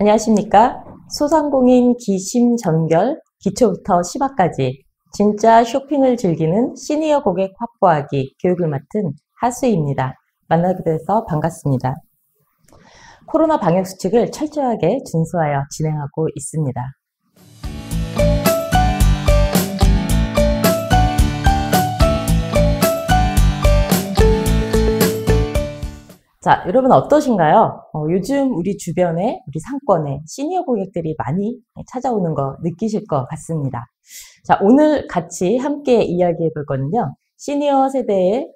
안녕하십니까? 소상공인 기심전결, 기초부터 심화까지 진짜 쇼핑을 즐기는 시니어 고객 확보하기 교육을 맡은 하수희입니다. 만나게 돼서 반갑습니다. 코로나 방역 수칙을 철저하게 준수하여 진행하고 있습니다. 자, 여러분 어떠신가요? 요즘 우리 주변에, 우리 상권에 시니어 고객들이 많이 찾아오는 거 느끼실 것 같습니다. 자, 오늘 같이 함께 이야기해 볼 거는요. 시니어 세대의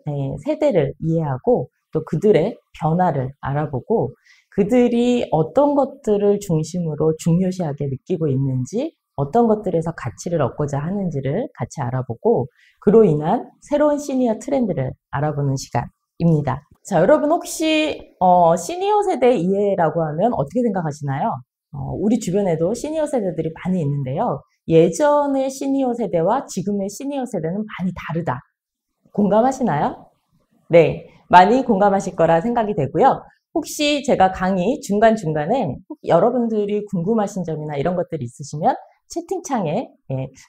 세대를 이해하고 또 그들의 변화를 알아보고 그들이 어떤 것들을 중심으로 중요시하게 느끼고 있는지 어떤 것들에서 가치를 얻고자 하는지를 같이 알아보고 그로 인한 새로운 시니어 트렌드를 알아보는 시간입니다. 자, 여러분 혹시 시니어 세대 이해라고 하면 어떻게 생각하시나요? 우리 주변에도 시니어 세대들이 많이 있는데요. 예전의 시니어 세대와 지금의 시니어 세대는 많이 다르다. 공감하시나요? 네, 많이 공감하실 거라 생각이 되고요. 혹시 제가 강의 중간중간에 여러분들이 궁금하신 점이나 이런 것들이 있으시면 채팅창에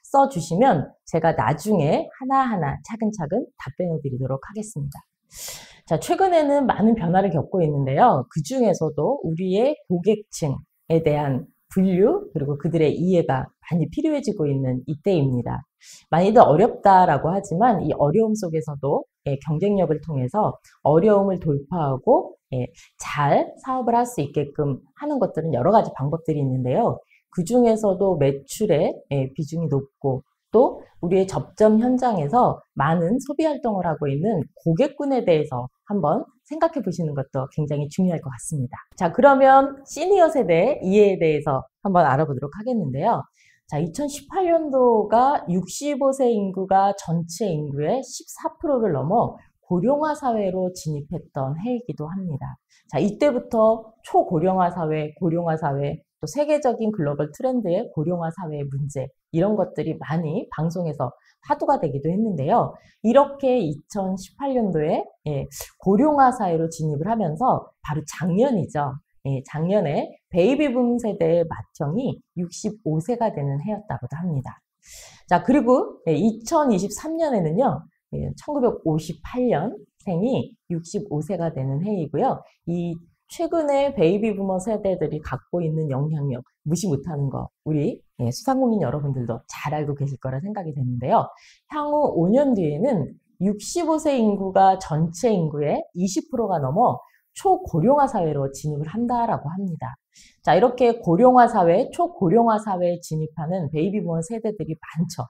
써주시면 제가 나중에 하나하나 차근차근 답변해 드리도록 하겠습니다. 자, 최근에는 많은 변화를 겪고 있는데요. 그 중에서도 우리의 고객층에 대한 분류 그리고 그들의 이해가 많이 필요해지고 있는 이때입니다. 많이들 어렵다라고 하지만 이 어려움 속에서도 경쟁력을 통해서 어려움을 돌파하고 잘 사업을 할 수 있게끔 하는 것들은 여러 가지 방법들이 있는데요. 그 중에서도 매출의 비중이 높고 또 우리의 접점 현장에서 많은 소비 활동을 하고 있는 고객군에 대해서 한번 생각해 보시는 것도 굉장히 중요할 것 같습니다. 자, 그러면 시니어 세대 이해에 대해서 한번 알아보도록 하겠는데요. 자, 2018년도가 65세 인구가 전체 인구의 14%를 넘어 고령화 사회로 진입했던 해이기도 합니다. 자, 이때부터 초고령화 사회, 고령화 사회, 또 세계적인 글로벌 트렌드의 고령화 사회의 문제 이런 것들이 많이 방송에서 화두가 되기도 했는데요. 이렇게 2018년도에 고령화 사회로 진입을 하면서 바로 작년이죠. 작년에 베이비붐 세대의 맏형이 65세가 되는 해였다고도 합니다. 자, 그리고 2023년에는요. 1958년생이 65세가 되는 해이고요. 이 최근에 베이비부머 세대들이 갖고 있는 영향력 무시 못하는 거 우리 소상공인 여러분들도 잘 알고 계실 거라 생각이 되는데요. 향후 5년 뒤에는 65세 인구가 전체 인구의 20%가 넘어 초고령화 사회로 진입을 한다라고 합니다. 자, 이렇게 고령화 사회, 초고령화 사회에 진입하는 베이비부머 세대들이 많죠.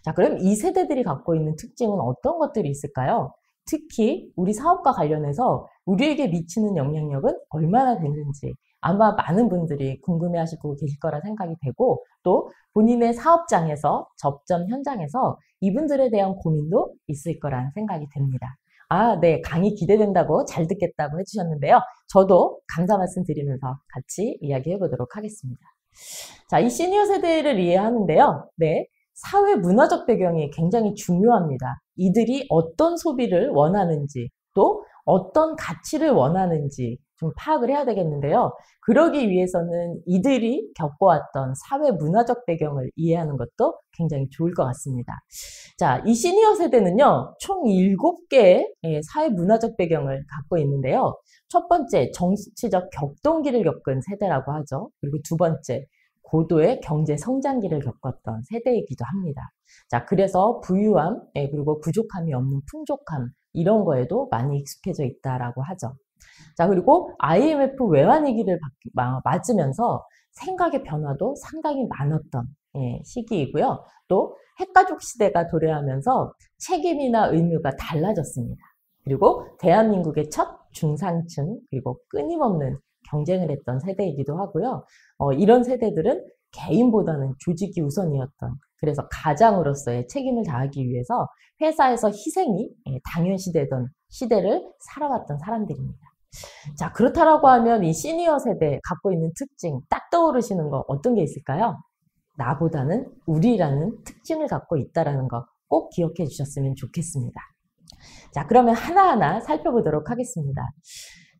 자, 그럼 이 세대들이 갖고 있는 특징은 어떤 것들이 있을까요? 특히 우리 사업과 관련해서 우리에게 미치는 영향력은 얼마나 되는지 아마 많은 분들이 궁금해하시고 계실 거라 생각이 되고 또 본인의 사업장에서 접점 현장에서 이분들에 대한 고민도 있을 거란 생각이 됩니다. 아, 네, 강의 기대된다고 잘 듣겠다고 해주셨는데요. 저도 감사 말씀 드리면서 같이 이야기해 보도록 하겠습니다. 자, 이 시니어 세대를 이해하는데요. 네. 사회 문화적 배경이 굉장히 중요합니다. 이들이 어떤 소비를 원하는지 또 어떤 가치를 원하는지 좀 파악을 해야 되겠는데요. 그러기 위해서는 이들이 겪어왔던 사회 문화적 배경을 이해하는 것도 굉장히 좋을 것 같습니다. 자, 이 시니어 세대는요, 총 7개의 사회 문화적 배경을 갖고 있는데요. 첫 번째, 정치적 격동기를 겪은 세대라고 하죠. 그리고 두 번째, 고도의 경제 성장기를 겪었던 세대이기도 합니다. 자, 그래서 부유함, 그리고 부족함이 없는 풍족함, 이런 거에도 많이 익숙해져 있다라고 하죠. 자, 그리고 IMF 외환위기를 맞으면서 생각의 변화도 상당히 많았던 시기이고요. 또 핵가족 시대가 도래하면서 책임이나 의무가 달라졌습니다. 그리고 대한민국의 첫 중산층, 그리고 끊임없는 경쟁을 했던 세대이기도 하고요. 이런 세대들은 개인보다는 조직이 우선이었던 그래서 가장으로서의 책임을 다하기 위해서 회사에서 희생이 당연시되던 시대를 살아왔던 사람들입니다. 자, 그렇다라고 하면 이 시니어 세대 갖고 있는 특징 딱 떠오르시는 거 어떤 게 있을까요? 나보다는 우리라는 특징을 갖고 있다는 거 꼭 기억해 주셨으면 좋겠습니다. 자, 그러면 하나하나 살펴보도록 하겠습니다.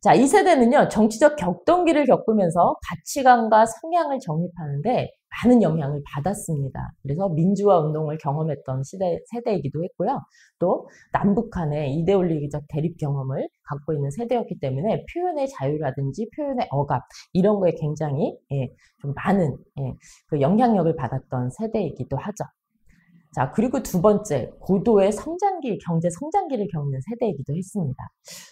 자, 이 세대는요, 정치적 격동기를 겪으면서 가치관과 성향을 정립하는데 많은 영향을 받았습니다. 그래서 민주화 운동을 경험했던 세대이기도 했고요. 또 남북한의 이데올로기적 대립 경험을 갖고 있는 세대였기 때문에 표현의 자유라든지 표현의 억압 이런 거에 굉장히 좀 많은 그 영향력을 받았던 세대이기도 하죠. 자, 그리고 두 번째, 고도의 성장기, 경제 성장기를 겪는 세대이기도 했습니다.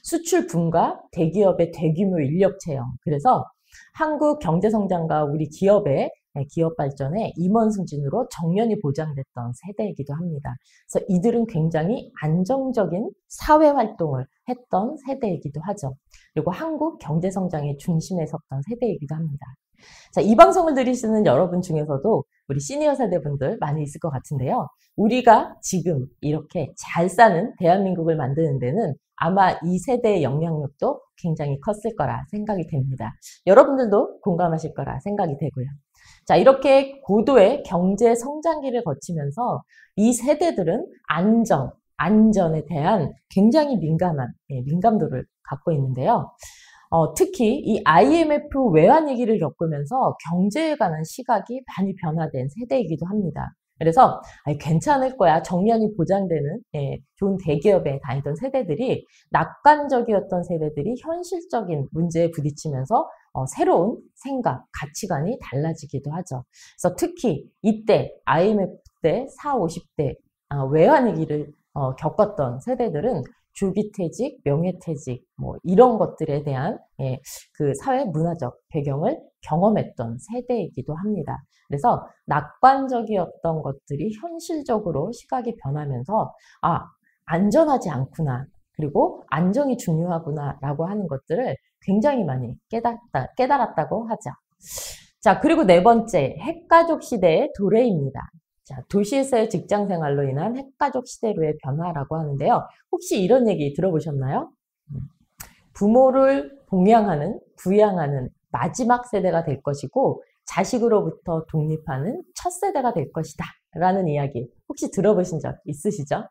수출 붐과 대기업의 대규모 인력 채용. 그래서 한국 경제 성장과 우리 기업의 기업 발전에 임원 승진으로 정년이 보장됐던 세대이기도 합니다. 그래서 이들은 굉장히 안정적인 사회 활동을 했던 세대이기도 하죠. 그리고 한국 경제 성장의 중심에 섰던 세대이기도 합니다. 자, 이 방송을 들으시는 여러분 중에서도 우리 시니어 세대분들 많이 있을 것 같은데요. 우리가 지금 이렇게 잘 사는 대한민국을 만드는 데는 아마 이 세대의 영향력도 굉장히 컸을 거라 생각이 됩니다. 여러분들도 공감하실 거라 생각이 되고요. 자, 이렇게 고도의 경제 성장기를 거치면서 이 세대들은 안전에 대한 굉장히 민감도를 갖고 있는데요. 특히 이 IMF 외환위기를 겪으면서 경제에 관한 시각이 많이 변화된 세대이기도 합니다. 그래서 괜찮을 거야, 정년이 보장되는 좋은 대기업에 다니던 세대들이 낙관적이었던 세대들이 현실적인 문제에 부딪히면서 새로운 생각, 가치관이 달라지기도 하죠. 그래서 특히 이때 IMF 때 40, 50대 외환위기를 겪었던 세대들은 조기퇴직, 명예퇴직 뭐 이런 것들에 대한 그 사회 문화적 배경을 경험했던 세대이기도 합니다. 그래서 낙관적이었던 것들이 현실적으로 시각이 변하면서 안전하지 않구나, 그리고 안정이 중요하구나 라고 하는 것들을 굉장히 많이 깨달았다고 하죠. 자, 그리고 네 번째, 핵가족 시대의 도래입니다. 자, 도시에서의 직장 생활로 인한 핵가족 시대로의 변화라고 하는데요. 혹시 이런 얘기 들어보셨나요? 부모를 부양하는 마지막 세대가 될 것이고 자식으로부터 독립하는 첫 세대가 될 것이다 라는 이야기 혹시 들어보신 적 있으시죠?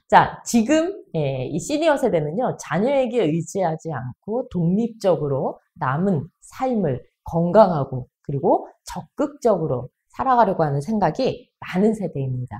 자, 지금 이 시니어 세대는요, 자녀에게 의지하지 않고 독립적으로 남은 삶을 건강하고 그리고 적극적으로 살아가려고 하는 생각이 많은 세대입니다.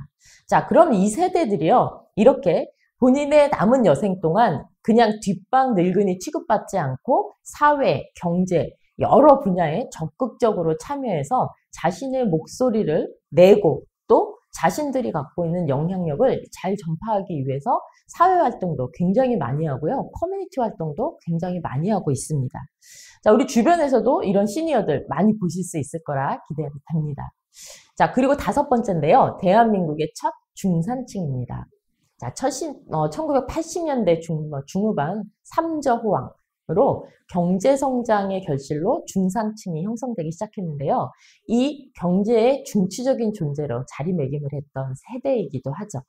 자, 그럼 이 세대들이요, 이렇게 본인의 남은 여생 동안 그냥 뒷방 늙은이 취급받지 않고 사회, 경제, 여러 분야에 적극적으로 참여해서 자신의 목소리를 내고 또 자신들이 갖고 있는 영향력을 잘 전파하기 위해서 사회활동도 굉장히 많이 하고요. 커뮤니티 활동도 굉장히 많이 하고 있습니다. 자, 우리 주변에서도 이런 시니어들 많이 보실 수 있을 거라 기대됩니다. 자, 그리고 다섯 번째인데요. 대한민국의 첫 중산층입니다. 자, 1980년대 중후반 삼저호황으로 경제성장의 결실로 중산층이 형성되기 시작했는데요. 이 경제의 중추적인 존재로 자리매김을 했던 세대이기도 하죠.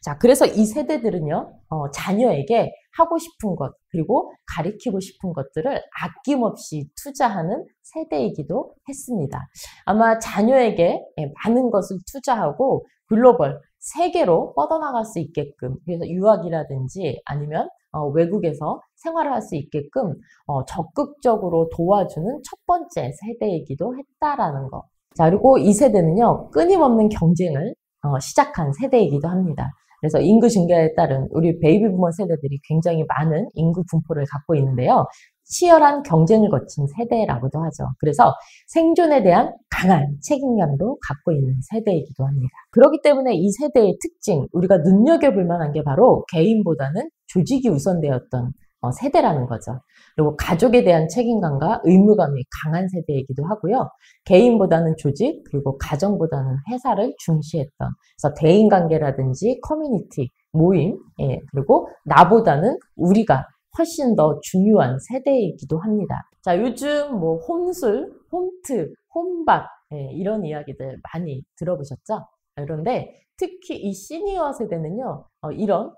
자, 그래서 이 세대들은요, 자녀에게 하고 싶은 것, 그리고 가르치고 싶은 것들을 아낌없이 투자하는 세대이기도 했습니다. 아마 자녀에게 많은 것을 투자하고 글로벌, 세계로 뻗어나갈 수 있게끔, 그래서 유학이라든지 아니면 외국에서 생활을 할 수 있게끔 적극적으로 도와주는 첫 번째 세대이기도 했다라는 거. 자, 그리고 이 세대는요, 끊임없는 경쟁을 시작한 세대이기도 합니다. 그래서 인구 증가에 따른 우리 베이비 부머 세대들이 굉장히 많은 인구 분포를 갖고 있는데요. 치열한 경쟁을 거친 세대라고도 하죠. 그래서 생존에 대한 강한 책임감도 갖고 있는 세대이기도 합니다. 그렇기 때문에 이 세대의 특징, 우리가 눈여겨볼 만한 게 바로 개인보다는 조직이 우선되었던 세대라는 거죠. 그리고 가족에 대한 책임감과 의무감이 강한 세대이기도 하고요. 개인보다는 조직, 그리고 가정보다는 회사를 중시했던, 그래서 대인관계라든지 커뮤니티, 모임, 그리고 나보다는 우리가 훨씬 더 중요한 세대이기도 합니다. 자, 요즘 뭐 홈술, 홈트, 홈밥 이런 이야기들 많이 들어보셨죠? 그런데 특히 이 시니어 세대는요, 이런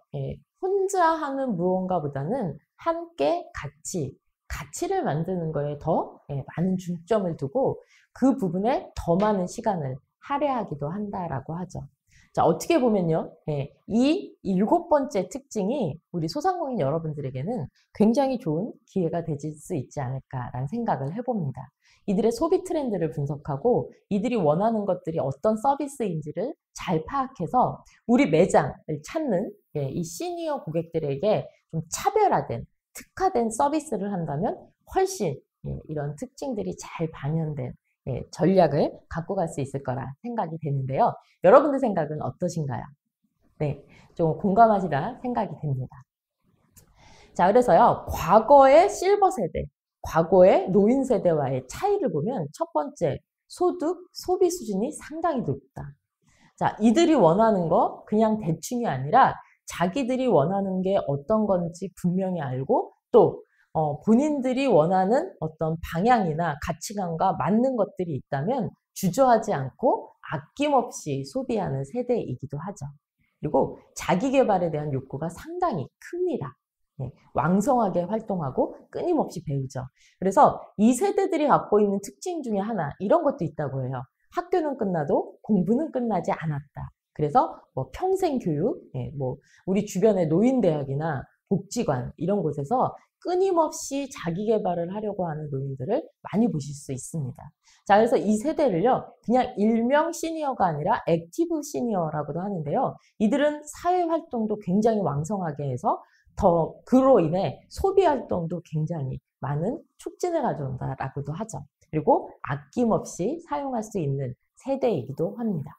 혼자 하는 무언가보다는 함께 가치를 만드는 거에 더 많은 중점을 두고 그 부분에 더 많은 시간을 할애하기도 한다라고 하죠. 자, 어떻게 보면요. 이 7번째 특징이 우리 소상공인 여러분들에게는 굉장히 좋은 기회가 되실 수 있지 않을까라는 생각을 해봅니다. 이들의 소비 트렌드를 분석하고 이들이 원하는 것들이 어떤 서비스인지를 잘 파악해서 우리 매장을 찾는 이 시니어 고객들에게 좀 차별화된, 특화된 서비스를 한다면 훨씬 이런 특징들이 잘 반영된 전략을 갖고 갈 수 있을 거라 생각이 되는데요. 여러분들 생각은 어떠신가요? 네, 좀 공감하시라 생각이 됩니다. 자, 그래서요, 과거의 실버 세대, 과거의 노인 세대와의 차이를 보면 첫 번째, 소득, 소비 수준이 상당히 높다. 자, 이들이 원하는 거 그냥 대충이 아니라 자기들이 원하는 게 어떤 건지 분명히 알고 또 본인들이 원하는 어떤 방향이나 가치관과 맞는 것들이 있다면 주저하지 않고 아낌없이 소비하는 세대이기도 하죠. 그리고 자기 개발에 대한 욕구가 상당히 큽니다. 왕성하게 활동하고 끊임없이 배우죠. 그래서 이 세대들이 갖고 있는 특징 중에 하나 이런 것도 있다고 해요. 학교는 끝나도 공부는 끝나지 않았다. 그래서 뭐 평생 교육, 뭐 우리 주변의 노인대학이나 복지관 이런 곳에서 끊임없이 자기 개발을 하려고 하는 노인들을 많이 보실 수 있습니다. 자, 그래서 이 세대를요, 그냥 일명 시니어가 아니라 액티브 시니어라고도 하는데요. 이들은 사회 활동도 굉장히 왕성하게 해서 더 그로 인해 소비 활동도 굉장히 많은 촉진을 가져온다라고도 하죠. 그리고 아낌없이 사용할 수 있는 세대이기도 합니다.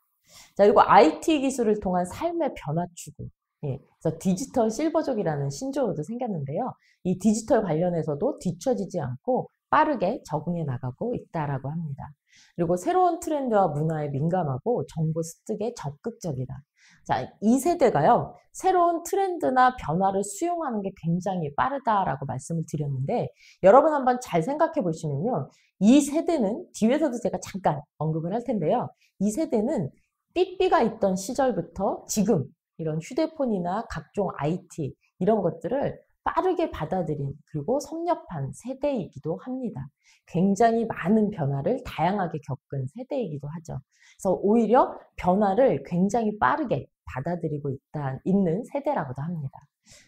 자, 그리고 IT 기술을 통한 삶의 변화 추구. 그래서 디지털 실버족이라는 신조어도 생겼는데요. 이 디지털 관련해서도 뒤처지지 않고 빠르게 적응해 나가고 있다라고 합니다. 그리고 새로운 트렌드와 문화에 민감하고 정보 습득에 적극적이다. 자, 이 세대가요, 새로운 트렌드나 변화를 수용하는 게 굉장히 빠르다라고 말씀을 드렸는데, 여러분 한번 잘 생각해 보시면요. 이 세대는, 뒤에서도 제가 잠깐 언급을 할 텐데요. 이 세대는 삐삐가 있던 시절부터 지금 이런 휴대폰이나 각종 IT 이런 것들을 빠르게 받아들인 그리고 섭렵한 세대이기도 합니다. 굉장히 많은 변화를 다양하게 겪은 세대이기도 하죠. 그래서 오히려 변화를 굉장히 빠르게 받아들이고 있는 세대라고도 합니다.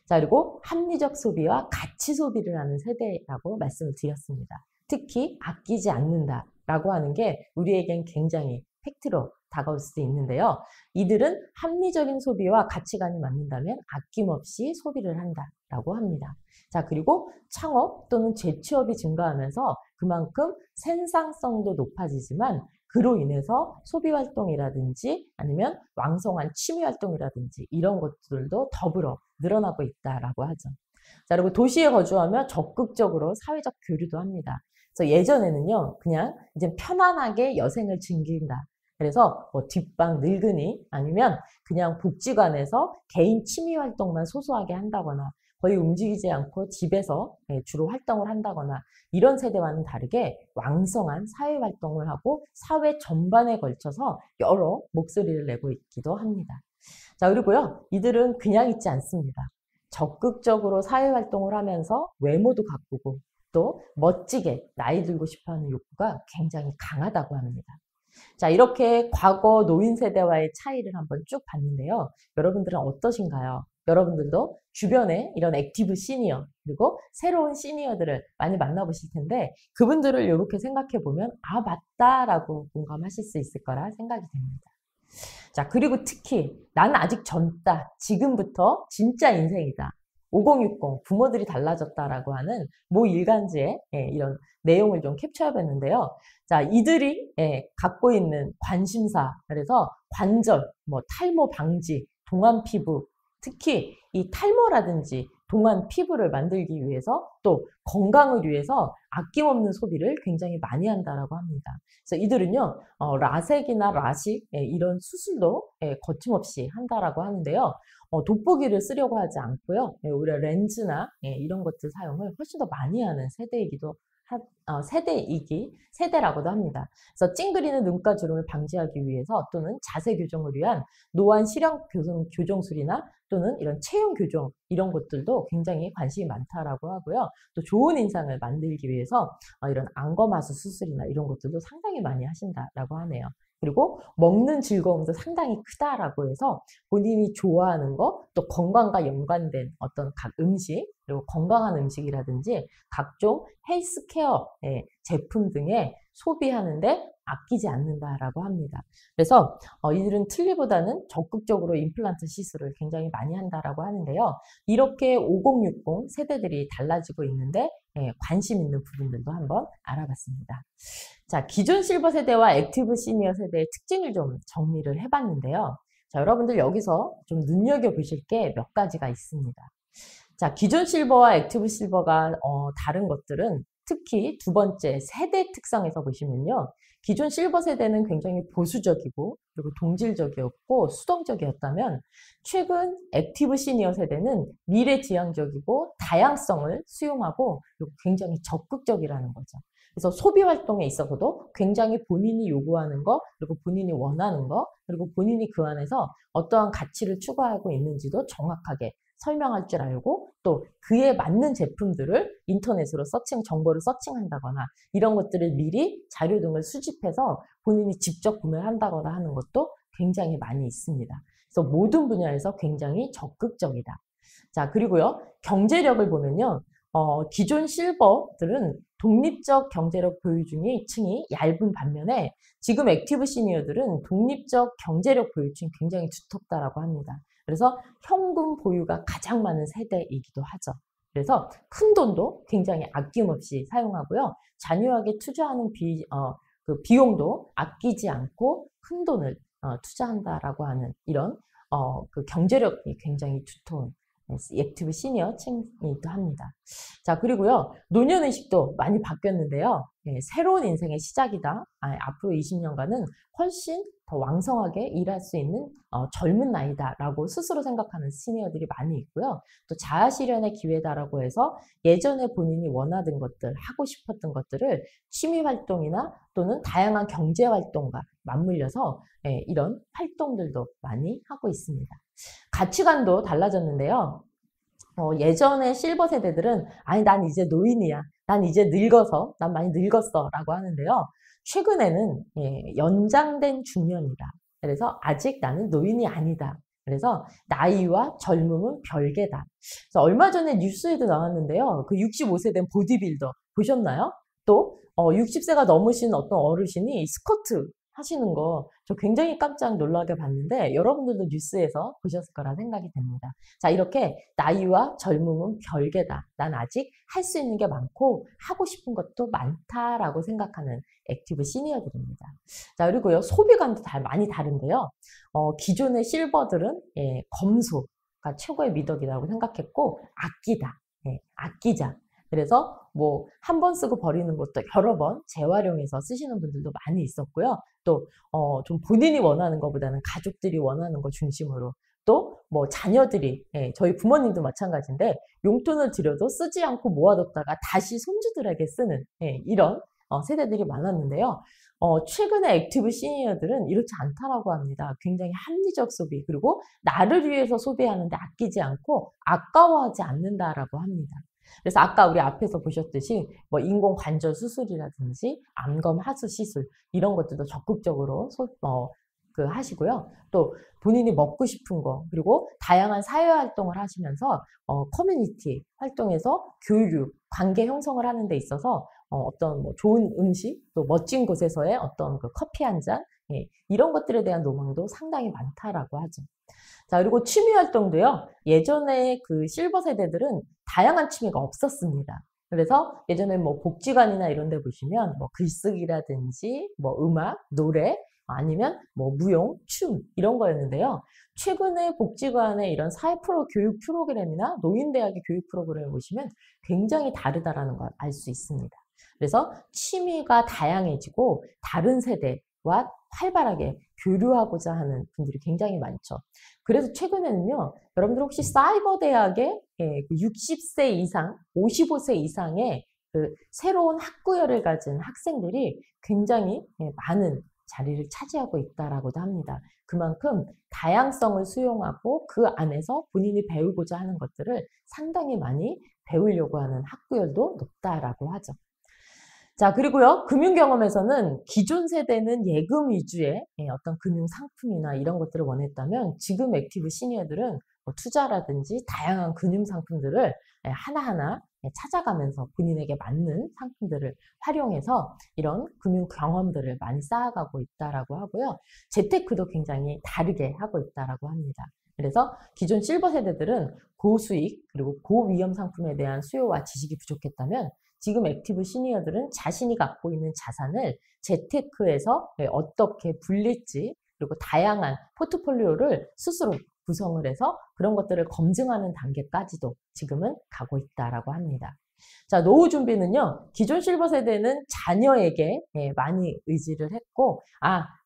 자, 그리고 합리적 소비와 가치 소비를 하는 세대라고 말씀을 드렸습니다. 특히 아끼지 않는다라고 하는 게 우리에겐 굉장히 팩트로 다가올 수 있는데요. 이들은 합리적인 소비와 가치관이 맞는다면 아낌없이 소비를 한다라고 합니다. 자, 그리고 창업 또는 재취업이 증가하면서 그만큼 생산성도 높아지지만 그로 인해서 소비 활동이라든지 아니면 왕성한 취미 활동이라든지 이런 것들도 더불어 늘어나고 있다라고 하죠. 자, 그리고 도시에 거주하며 적극적으로 사회적 교류도 합니다. 그래서 예전에는요, 그냥 이제 편안하게 여생을 즐긴다. 그래서 뭐 뒷방 늙은이 아니면 그냥 복지관에서 개인 취미 활동만 소소하게 한다거나 거의 움직이지 않고 집에서 주로 활동을 한다거나 이런 세대와는 다르게 왕성한 사회 활동을 하고 사회 전반에 걸쳐서 여러 목소리를 내고 있기도 합니다. 자, 그리고요, 이들은 그냥 있지 않습니다. 적극적으로 사회 활동을 하면서 외모도 가꾸고 또 멋지게 나이 들고 싶어하는 욕구가 굉장히 강하다고 합니다. 자, 이렇게 과거 노인 세대와의 차이를 한번 쭉 봤는데요. 여러분들은 어떠신가요? 여러분들도 주변에 이런 액티브 시니어 그리고 새로운 시니어들을 많이 만나보실 텐데 그분들을 이렇게 생각해 보면 아, 맞다라고 공감하실 수 있을 거라 생각이 됩니다. 자, 그리고 특히 난 아직 젊다. 지금부터 진짜 인생이다. 5060 부모들이 달라졌다라고 하는 모 일간지의 이런 내용을 좀 캡처해봤는데요. 자, 이들이 갖고 있는 관심사, 그래서 관절, 뭐 탈모 방지, 동안 피부, 특히 이 탈모라든지 동안 피부를 만들기 위해서 또 건강을 위해서 아낌없는 소비를 굉장히 많이 한다라고 합니다. 그래서 이들은요, 라섹이나 라식 이런 수술도 거침없이 한다라고 하는데요. 돋보기를 쓰려고 하지 않고요. 오히려 렌즈나 이런 것들 사용을 훨씬 더 많이 하는 세대라고도 합니다. 그래서 찡그리는 눈가 주름을 방지하기 위해서 또는 자세 교정을 위한 노안 실형 교정술이나 또는 이런 체형 교정 이런 것들도 굉장히 관심이 많다라고 하고요. 또 좋은 인상을 만들기 위해서 이런 안검하수 수술이나 이런 것들도 상당히 많이 하신다라고 하네요. 그리고 먹는 즐거움도 상당히 크다라고 해서 본인이 좋아하는 거, 또 건강과 연관된 어떤 각 음식, 그리고 건강한 음식이라든지 각종 헬스케어 제품 등에 소비하는데 아끼지 않는다라고 합니다. 그래서 이들은 틀니보다는 적극적으로 임플란트 시술을 굉장히 많이 한다라고 하는데요. 이렇게 5060 세대들이 달라지고 있는데 관심 있는 부분들도 한번 알아봤습니다. 자, 기존 실버 세대와 액티브 시니어 세대의 특징을 좀 정리를 해봤는데요. 자, 여러분들 여기서 좀 눈여겨보실 게 몇 가지가 있습니다. 자, 기존 실버와 액티브 실버가 다른 것들은 특히 두 번째 세대 특성에서 보시면요. 기존 실버 세대는 굉장히 보수적이고 그리고 동질적이었고 수동적이었다면 최근 액티브 시니어 세대는 미래지향적이고 다양성을 수용하고 그리고 굉장히 적극적이라는 거죠. 그래서 소비 활동에 있어서도 굉장히 본인이 요구하는 거, 그리고 본인이 원하는 거, 그리고 본인이 그 안에서 어떠한 가치를 추구하고 있는지도 정확하게 설명할 줄 알고 또 그에 맞는 제품들을 인터넷으로 정보를 서칭한다거나 이런 것들을 미리 자료 등을 수집해서 본인이 직접 구매를 한다거나 하는 것도 굉장히 많이 있습니다. 그래서 모든 분야에서 굉장히 적극적이다. 자, 그리고요, 경제력을 보면요. 기존 실버들은 독립적 경제력 보유 중의 층이 얇은 반면에 지금 액티브 시니어들은 독립적 경제력 보유층이 굉장히 두텁다라고 합니다. 그래서 현금 보유가 가장 많은 세대이기도 하죠. 그래서 큰 돈도 굉장히 아낌없이 사용하고요. 잔인하게 투자하는 그 비용도 아끼지 않고 큰 돈을 투자한다라고 하는 이런 그 경제력이 굉장히 두터운 액티브 시니어 층이기도 합니다. 자, 그리고요, 노년의식도 많이 바뀌었는데요. 새로운 인생의 시작이다. 앞으로 20년간은 훨씬 더 왕성하게 일할 수 있는 젊은 나이다라고 스스로 생각하는 시니어들이 많이 있고요. 또 자아실현의 기회다라고 해서 예전에 본인이 원하던 것들, 하고 싶었던 것들을 취미활동이나 또는 다양한 경제활동과 맞물려서 이런 활동들도 많이 하고 있습니다. 가치관도 달라졌는데요. 예전에 실버 세대들은 아니 난 이제 노인이야. 난 이제 늙어서 난 많이 늙었어 라고 하는데요. 최근에는 연장된 중년이다. 그래서 아직 나는 노인이 아니다. 그래서 나이와 젊음은 별개다. 그래서 얼마 전에 뉴스에도 나왔는데요. 그 65세 된 보디빌더 보셨나요? 또 60세가 넘으신 어떤 어르신이 스쿼트 하시는 거 저 굉장히 깜짝 놀라게 봤는데 여러분들도 뉴스에서 보셨을 거라 생각이 됩니다. 자, 이렇게 나이와 젊음은 별개다. 난 아직 할 수 있는 게 많고 하고 싶은 것도 많다라고 생각하는 액티브 시니어들입니다. 자, 그리고요, 소비관도 많이 다른데요. 기존의 실버들은 검소가 최고의 미덕이라고 생각했고 아끼다. 아끼자. 그래서 뭐 한 번 쓰고 버리는 것도 여러 번 재활용해서 쓰시는 분들도 많이 있었고요. 또 좀 본인이 원하는 것보다는 가족들이 원하는 것 중심으로 또 뭐 자녀들이 저희 부모님도 마찬가지인데 용돈을 드려도 쓰지 않고 모아뒀다가 다시 손주들에게 쓰는 이런 세대들이 많았는데요. 최근에 액티브 시니어들은 이렇지 않다라고 합니다. 굉장히 합리적 소비 그리고 나를 위해서 소비하는데 아끼지 않고 아까워하지 않는다라고 합니다. 그래서 아까 우리 앞에서 보셨듯이 뭐 인공 관절 수술이라든지 암검 하수 시술 이런 것들도 적극적으로 하시고요. 또 본인이 먹고 싶은 거 그리고 다양한 사회 활동을 하시면서 커뮤니티 활동에서 교육, 관계 형성을 하는 데 있어서 어떤 뭐 좋은 음식 또 멋진 곳에서의 어떤 그 커피 한 잔 이런 것들에 대한 로망도 상당히 많다라고 하죠. 자, 그리고 취미 활동도요. 예전에 그 실버 세대들은 다양한 취미가 없었습니다. 그래서 예전에 뭐 복지관이나 이런 데 보시면 뭐 글쓰기라든지 뭐 음악, 노래 아니면 뭐 무용, 춤 이런 거였는데요. 최근에 복지관의 이런 사회 교육 프로그램이나 노인대학의 교육 프로그램을 보시면 굉장히 다르다라는 걸 알 수 있습니다. 그래서 취미가 다양해지고 다른 세대와 활발하게 교류하고자 하는 분들이 굉장히 많죠. 그래서 최근에는요, 여러분들 혹시 사이버 대학의 60세 이상, 55세 이상의 그 새로운 학구열을 가진 학생들이 굉장히 많은 자리를 차지하고 있다라고도 합니다. 그만큼 다양성을 수용하고 그 안에서 본인이 배우고자 하는 것들을 상당히 많이 배우려고 하는 학구열도 높다라고 하죠. 자, 그리고요, 금융 경험에서는 기존 세대는 예금 위주의 어떤 금융 상품이나 이런 것들을 원했다면 지금 액티브 시니어들은 뭐 투자라든지 다양한 금융 상품들을 하나하나 찾아가면서 본인에게 맞는 상품들을 활용해서 이런 금융 경험들을 많이 쌓아가고 있다라고 하고요. 재테크도 굉장히 다르게 하고 있다라고 합니다. 그래서 기존 실버 세대들은 고수익 그리고 고위험 상품에 대한 수요와 지식이 부족했다면 지금 액티브 시니어들은 자신이 갖고 있는 자산을 재테크에서 어떻게 불릴지 그리고 다양한 포트폴리오를 스스로 구성을 해서 그런 것들을 검증하는 단계까지도 지금은 가고 있다라고 합니다. 자, 노후 준비는요, 기존 실버 세대는 자녀에게 많이 의지를 했고,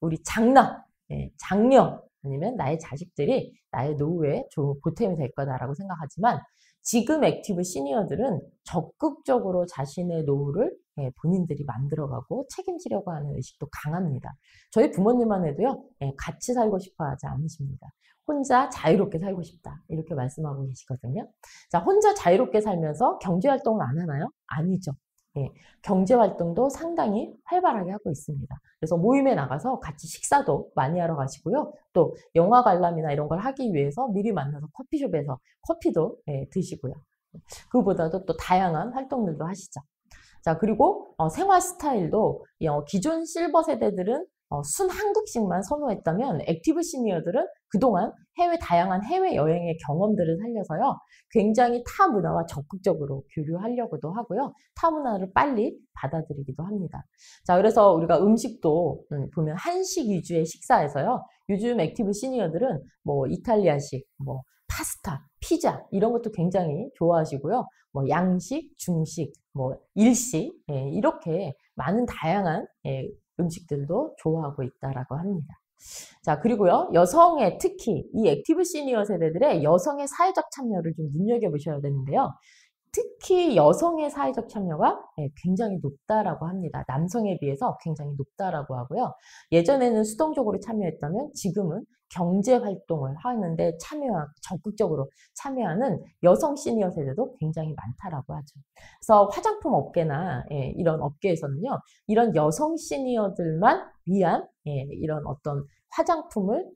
우리 장녀, 아니면 나의 자식들이 나의 노후에 좋은 보탬이 될 거다라고 생각하지만 지금 액티브 시니어들은 적극적으로 자신의 노후를 본인들이 만들어가고 책임지려고 하는 의식도 강합니다. 저희 부모님만 해도요, 같이 살고 싶어 하지 않으십니다. 혼자 자유롭게 살고 싶다 이렇게 말씀하고 계시거든요. 자, 혼자 자유롭게 살면서 경제활동을 안 하나요? 아니죠. 경제활동도 상당히 활발하게 하고 있습니다. 그래서 모임에 나가서 같이 식사도 많이 하러 가시고요. 또 영화 관람이나 이런 걸 하기 위해서 미리 만나서 커피숍에서 커피도 드시고요. 그보다도 또 다양한 활동들도 하시죠. 자, 그리고 생활 스타일도 기존 실버 세대들은 순 한국식만 선호했다면 액티브 시니어들은 그동안 다양한 해외여행의 경험들을 살려서요. 굉장히 타 문화와 적극적으로 교류하려고도 하고요. 타 문화를 빨리 받아들이기도 합니다. 자, 그래서 우리가 음식도 보면 한식 위주의 식사에서요. 요즘 액티브 시니어들은 뭐 이탈리아식, 뭐 파스타, 피자 이런 것도 굉장히 좋아하시고요. 뭐 양식, 중식, 뭐 일식 이렇게 많은 다양한 음식들도 좋아하고 있다라고 합니다. 자, 그리고요, 특히 이 액티브 시니어 세대들의 여성의 사회적 참여를 좀 눈여겨보셔야 되는데요. 특히 여성의 사회적 참여가 굉장히 높다라고 합니다. 남성에 비해서 굉장히 높다라고 하고요. 예전에는 수동적으로 참여했다면 지금은 경제 활동을 하는데 적극적으로 참여하는 여성 시니어 세대도 굉장히 많다라고 하죠. 그래서 화장품 업계나 이런 업계에서는요, 이런 여성 시니어들만 위한 이런 어떤 화장품을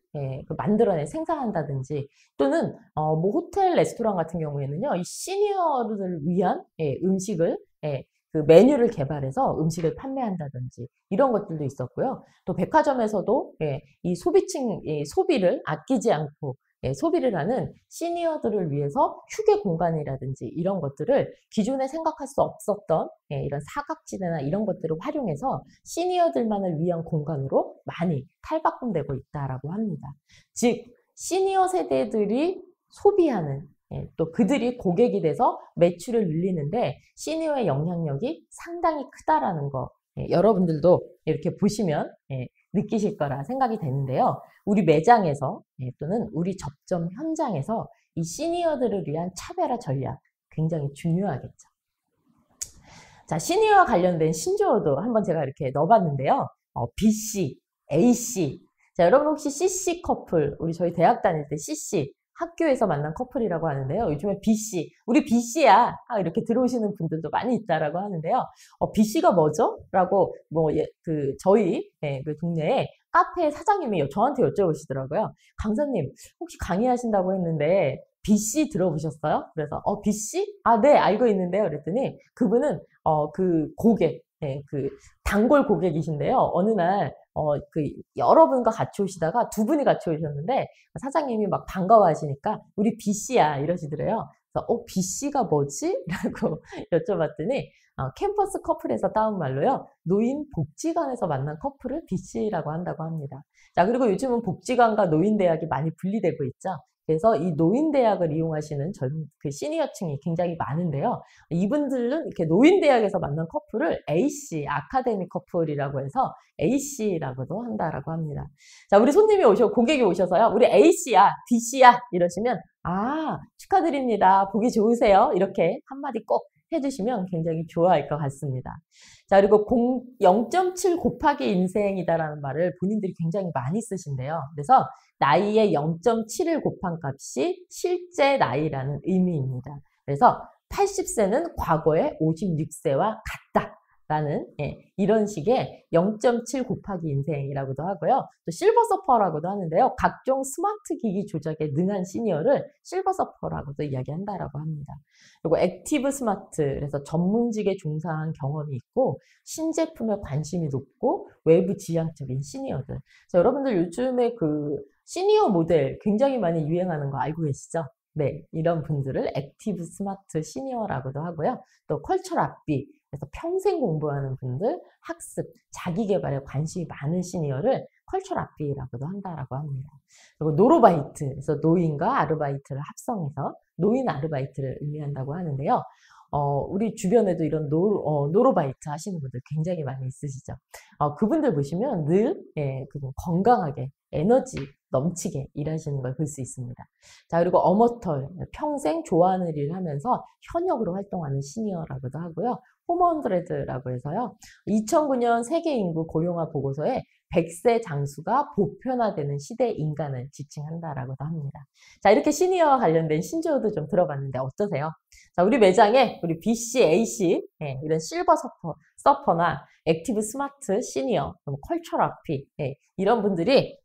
생산한다든지 또는 뭐 호텔 레스토랑 같은 경우에는요, 이 시니어를 위한 음식을 그 메뉴를 개발해서 음식을 판매한다든지 이런 것들도 있었고요. 또 백화점에서도 이 소비를 아끼지 않고 소비를 하는 시니어들을 위해서 휴게 공간이라든지 이런 것들을 기존에 생각할 수 없었던 이런 사각지대나 이런 것들을 활용해서 시니어들만을 위한 공간으로 많이 탈바꿈되고 있다라고 합니다. 즉 시니어 세대들이 소비하는 또 그들이 고객이 돼서 매출을 늘리는데 시니어의 영향력이 상당히 크다라는 거 여러분들도 이렇게 보시면 느끼실 거라 생각이 되는데요. 우리 매장에서 또는 우리 접점 현장에서 이 시니어들을 위한 차별화 전략 굉장히 중요하겠죠. 자, 시니어와 관련된 신조어도 한번 제가 이렇게 넣어봤는데요. BC, AC. 자, 여러분 혹시 CC 커플, 저희 대학 다닐 때 CC 학교에서 만난 커플이라고 하는데요. 요즘에 BC, 우리 BC야 이렇게 들어오시는 분들도 많이 있다라고 하는데요. BC가 뭐죠? 라고 저희 그 동네에 카페 사장님이 저한테 여쭤보시더라고요. 강사님 혹시 강의하신다고 했는데 BC 들어보셨어요? 그래서 BC? 네, 알고 있는데요. 그랬더니 그분은 그 고객, 그 단골 고객이신데요. 어느 날 여러분과 같이 오시다가 두 분이 같이 오셨는데 사장님이 막 반가워하시니까 우리 BC야 이러시더래요. 그래서 BC가 뭐지? 라고 여쭤봤더니 캠퍼스 커플에서 따온 말로요. 노인복지관에서 만난 커플을 BC라고 한다고 합니다. 자, 그리고 요즘은 복지관과 노인대학이 많이 분리되고 있죠. 그래서 이 노인대학을 이용하시는 그 시니어층이 굉장히 많은데요. 이분들은 이렇게 노인대학에서 만난 커플을 AC, 아카데미 커플이라고 해서 AC라고도 한다라고 합니다. 자, 우리 고객이 오셔서요. 우리 AC야, BC야 이러시면 축하드립니다. 보기 좋으세요. 이렇게 한마디 꼭 해주시면 굉장히 좋아할 것 같습니다. 자, 그리고 0.7 곱하기 인생이다라는 말을 본인들이 굉장히 많이 쓰신대요. 그래서 나이의 0.7을 곱한 값이 실제 나이라는 의미입니다. 그래서 80세는 과거의 56세와 같다 라는 이런 식의 0.7 곱하기 인생이라고도 하고요. 또 실버 서퍼라고도 하는데요. 각종 스마트 기기 조작에 능한 시니어를 실버 서퍼라고도 이야기한다라고 합니다. 그리고 액티브 스마트, 그래서 전문직에 종사한 경험이 있고 신제품에 관심이 높고 외부 지향적인 시니어들. 그래서 여러분들 요즘에 그 시니어 모델 굉장히 많이 유행하는 거 알고 계시죠? 네, 이런 분들을 액티브 스마트 시니어라고도 하고요. 또 컬처럴 앞비, 그래서 평생 공부하는 분들, 학습, 자기 개발에 관심이 많은 시니어를 컬처럴 앞비라고도 한다라고 합니다. 그리고 노로바이트, 그래서 노인과 아르바이트를 합성해서 노인 아르바이트를 의미한다고 하는데요. 우리 주변에도 이런 노로바이트 하시는 분들 굉장히 많이 있으시죠. 그분들 보시면 늘 건강하게 에너지 넘치게 일하시는 걸 볼 수 있습니다. 자, 그리고 어머털, 평생 좋아하는 일을 하면서 현역으로 활동하는 시니어라고도 하고요. 홈100라고 해서요. 2009년 세계 인구 고령화 보고서에 100세 장수가 보편화되는 시대 인간을 지칭한다라고도 합니다. 자, 이렇게 시니어와 관련된 신조어도 좀 들어봤는데 어떠세요? 자, 우리 매장에 우리 BC, AC 이런 실버 서퍼나 액티브 스마트 시니어, 컬처럴 앞이 이런 분들이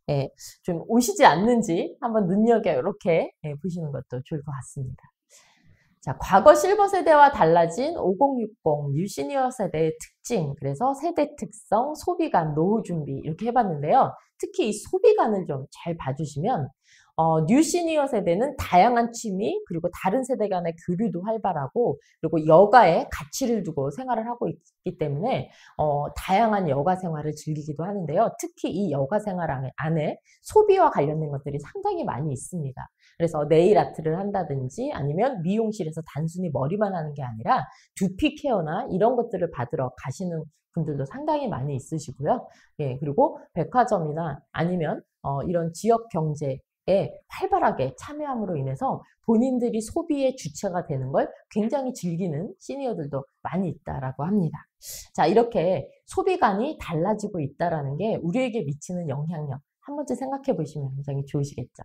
좀 오시지 않는지 한번 눈여겨 이렇게 보시는 것도 좋을 것 같습니다. 자, 과거 실버 세대와 달라진 5060 뉴시니어 세대의 특징, 그래서 세대 특성, 소비관, 노후 준비 이렇게 해봤는데요. 특히 이 소비관을 좀 잘 봐주시면 뉴시니어 세대는 다양한 취미 그리고 다른 세대 간의 교류도 활발하고 그리고 여가에 가치를 두고 생활을 하고 있기 때문에 다양한 여가 생활을 즐기기도 하는데요. 특히 이 여가 생활 안에 소비와 관련된 것들이 상당히 많이 있습니다. 그래서 네일 아트를 한다든지 아니면 미용실에서 단순히 머리만 하는 게 아니라 두피 케어나 이런 것들을 받으러 가시는 분들도 상당히 많이 있으시고요. 예, 그리고 백화점이나 아니면 이런 지역 경제에 활발하게 참여함으로 인해서 본인들이 소비의 주체가 되는 걸 굉장히 즐기는 시니어들도 많이 있다라고 합니다. 자, 이렇게 소비관이 달라지고 있다라는 게 우리에게 미치는 영향력 한 번쯤 생각해 보시면 굉장히 좋으시겠죠.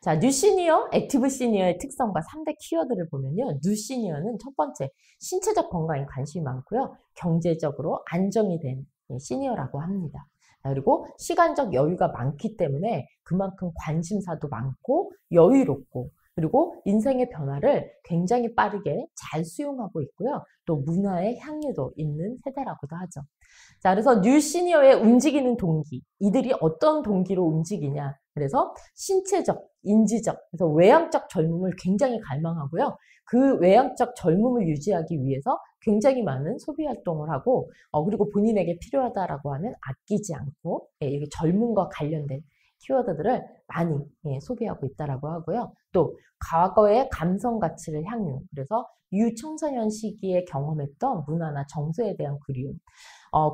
자, 뉴시니어, 액티브 시니어의 특성과 3대 키워드를 보면요. 뉴시니어는 첫 번째, 신체적 건강에 관심이 많고요. 경제적으로 안정이 된 시니어라고 합니다. 그리고 시간적 여유가 많기 때문에 그만큼 관심사도 많고 여유롭고 그리고 인생의 변화를 굉장히 빠르게 잘 수용하고 있고요. 또 문화의 향유도 있는 세대라고도 하죠. 자, 그래서 뉴 시니어의 움직이는 동기, 이들이 어떤 동기로 움직이냐. 그래서 신체적, 인지적, 그래서 외향적 젊음을 굉장히 갈망하고요. 그 외향적 젊음을 유지하기 위해서 굉장히 많은 소비 활동을 하고 그리고 본인에게 필요하다라고 하면 아끼지 않고 이렇게 젊음과 관련된 키워드들을 많이 소비하고 있다라고 하고요. 또 과거의 감성 가치를 향유, 그래서 유청소년 시기에 경험했던 문화나 정서에 대한 그리움,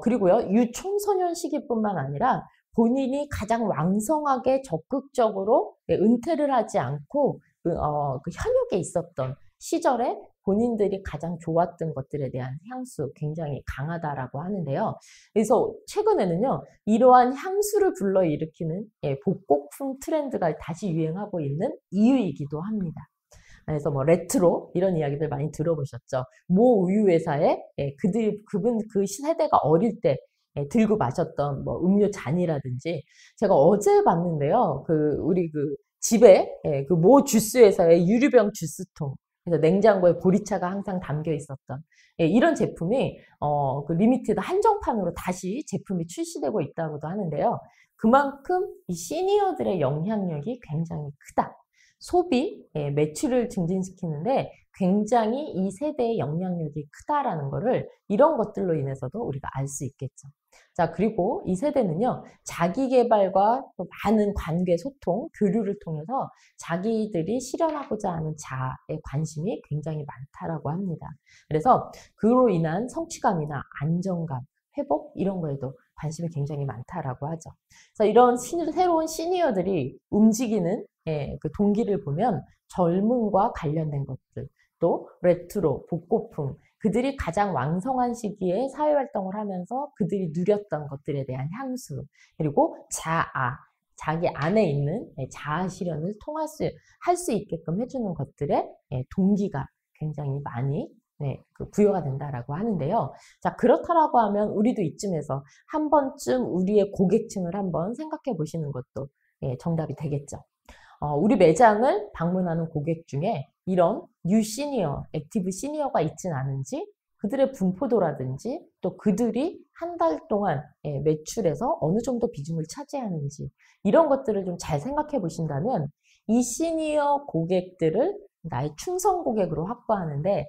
그리고요 유청소년 시기뿐만 아니라 본인이 가장 왕성하게 적극적으로 은퇴를 하지 않고 그 현역에 있었던 시절에 본인들이 가장 좋았던 것들에 대한 향수 굉장히 강하다라고 하는데요. 그래서 최근에는요, 이러한 향수를 불러일으키는 복고풍 트렌드가 다시 유행하고 있는 이유이기도 합니다. 그래서 뭐 레트로 이런 이야기들 많이 들어보셨죠. 모 우유 회사에 그분 그 세대가 어릴 때 들고 마셨던 뭐 음료 잔이라든지 제가 어제 봤는데요. 우리 집에 그 모 주스 회사의 유리병 주스통, 그래서 냉장고에 보리차가 항상 담겨 있었던 이런 제품이 그 리미티드 한정판으로 다시 제품이 출시되고 있다고도 하는데요. 그만큼 이 시니어들의 영향력이 굉장히 크다. 소비, 매출을 증진시키는데 굉장히 이 세대의 영향력이 크다라는 거를 이런 것들로 인해서도 우리가 알 수 있겠죠. 자, 그리고 이 세대는요, 자기 개발과 또 많은 관계, 소통, 교류를 통해서 자기들이 실현하고자 하는 자아에 관심이 굉장히 많다라고 합니다. 그래서 그로 인한 성취감이나 안정감, 회복 이런 거에도 관심이 굉장히 많다라고 하죠. 그래서 이런 새로운 시니어들이 움직이는 그 동기를 보면 젊음과 관련된 것들, 또 레트로, 복고풍, 그들이 가장 왕성한 시기에 사회활동을 하면서 그들이 누렸던 것들에 대한 향수, 그리고 자아, 자기 안에 있는 자아 실현을 할 수 있게끔 해주는 것들의 동기가 굉장히 많이 부여가 된다라고 하는데요. 자, 그렇다라고 하면 우리도 이쯤에서 한 번쯤 우리의 고객층을 한번 생각해 보시는 것도 정답이 되겠죠. 우리 매장을 방문하는 고객 중에 이런 뉴 시니어, 액티브 시니어가 있진 않은지, 그들의 분포도라든지 또 그들이 한 달 동안 매출에서 어느 정도 비중을 차지하는지 이런 것들을 좀 잘 생각해 보신다면 이 시니어 고객들을 나의 충성 고객으로 확보하는데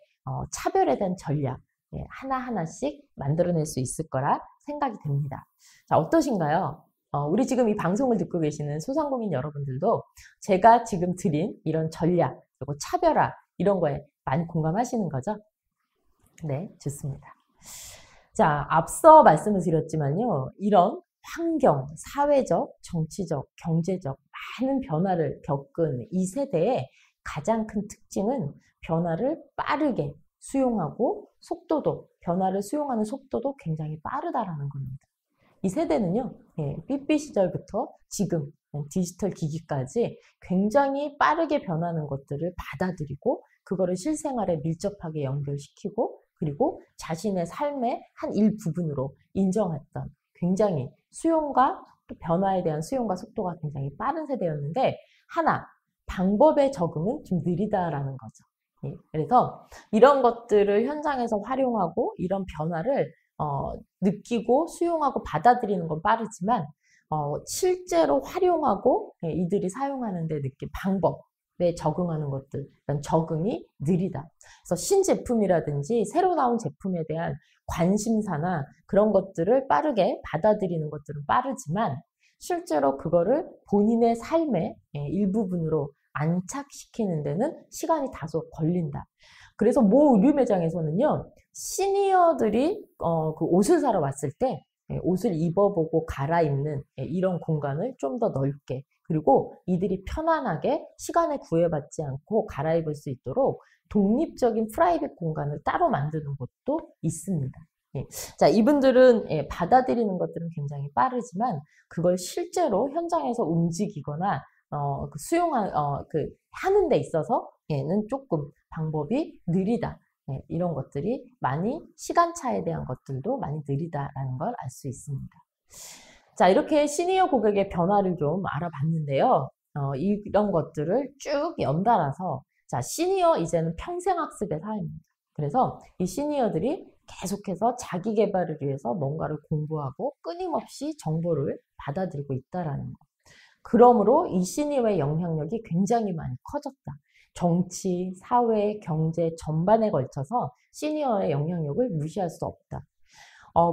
차별에 대한 전략 하나하나씩 만들어낼 수 있을 거라 생각이 됩니다. 자, 어떠신가요? 우리 지금 이 방송을 듣고 계시는 소상공인 여러분들도 제가 지금 드린 이런 전략 그리고 차별화 이런 거에 많이 공감하시는 거죠? 네, 좋습니다. 자, 앞서 말씀을 드렸지만요. 이런 환경, 사회적, 정치적, 경제적 많은 변화를 겪은 이 세대의 가장 큰 특징은 변화를 빠르게 수용하고 변화를 수용하는 속도도 굉장히 빠르다라는 겁니다. 이 세대는요, 삐삐 시절부터 지금 디지털 기기까지 굉장히 빠르게 변하는 것들을 받아들이고 그거를 실생활에 밀접하게 연결시키고 그리고 자신의 삶의 한 일부분으로 인정했던 굉장히 수용과 또 변화에 대한 수용과 속도가 굉장히 빠른 세대였는데 하나, 방법의 적응은 좀 느리다라는 거죠. 그래서 이런 것들을 현장에서 활용하고 이런 변화를 느끼고 수용하고 받아들이는 건 빠르지만 실제로 활용하고 이들이 사용하는 데 느낀 방법에 적응하는 것들, 이런 적응이 느리다. 그래서 신제품이라든지 새로 나온 제품에 대한 관심사나 그런 것들을 빠르게 받아들이는 것들은 빠르지만 실제로 그거를 본인의 삶의 일부분으로 안착시키는 데는 시간이 다소 걸린다. 그래서 모 의류 매장에서는요, 시니어들이 그 옷을 사러 왔을 때 옷을 입어보고 갈아입는 이런 공간을 좀 더 넓게 그리고 이들이 편안하게 시간에 구애받지 않고 갈아입을 수 있도록 독립적인 프라이빗 공간을 따로 만드는 곳도 있습니다. 자, 이분들은 받아들이는 것들은 굉장히 빠르지만 그걸 실제로 현장에서 움직이거나 하는 데 있어서는 조금 방법이 느리다. 이런 것들이 많이 시간차에 대한 것들도 많이 느리다라는 걸 알 수 있습니다. 자, 이렇게 시니어 고객의 변화를 좀 알아봤는데요. 이런 것들을 쭉 연달아서 자, 시니어 이제는 평생학습의 사회입니다. 그래서 이 시니어들이 계속해서 자기 개발을 위해서 뭔가를 공부하고 끊임없이 정보를 받아들이고 있다라는 거. 그러므로 이 시니어의 영향력이 굉장히 많이 커졌다. 정치, 사회, 경제 전반에 걸쳐서 시니어의 영향력을 무시할 수 없다.